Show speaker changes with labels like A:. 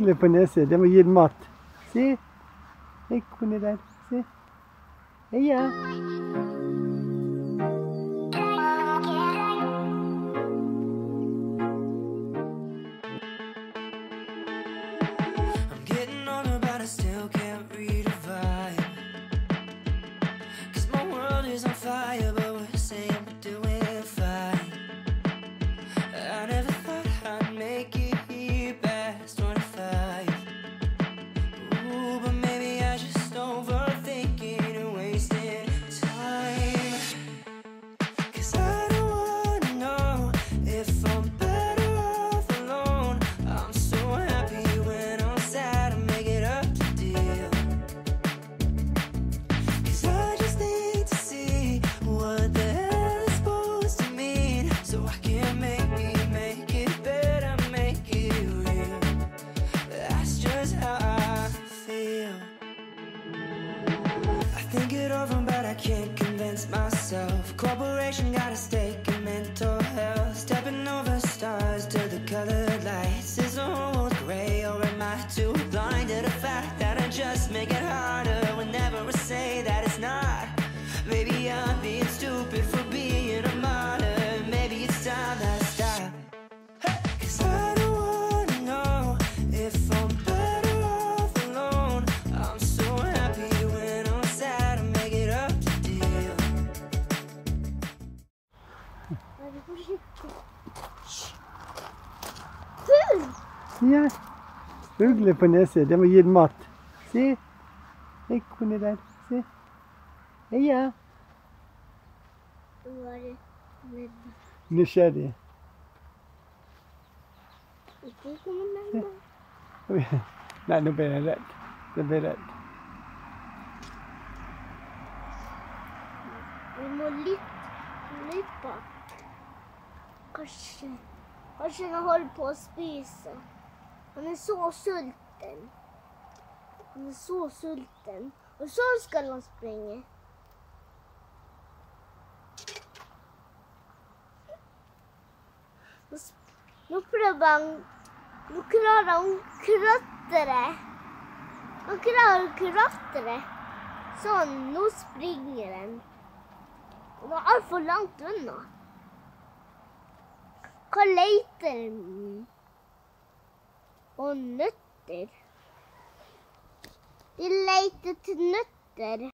A: Litt på nese, det må gi den mat. Se, ekornet der, se. Heia.
B: Corporation got a stake in mental health. Stepping over stars to the colored lights. Is the whole world gray, or am I too blind to the fact that I just make it harder whenever I say that it's not? Maybe I'm being stupid for being a martyr. Maybe it's time that I stop. 'Cause I don't wanna know if I'm better off alone. I'm so happy when I'm sad. I make it up to deal.
A: Ja, fugler på nese, det må gi den mat. Se, ekornet der, se. Heia. Nysgjerrig. Nei, nå ble jeg redd. Jeg ble redd.
C: Vi må litt bak. Kanskje han holder på å spise. Han er så sulten. Og så skal han springe. Nå prøver han. Nå klarer han å klatre. Han klarer å klatre. Sånn, nå springer han. Og nå er han for langt unna. Hva leter han? Og nøtter. De leter til nøtter.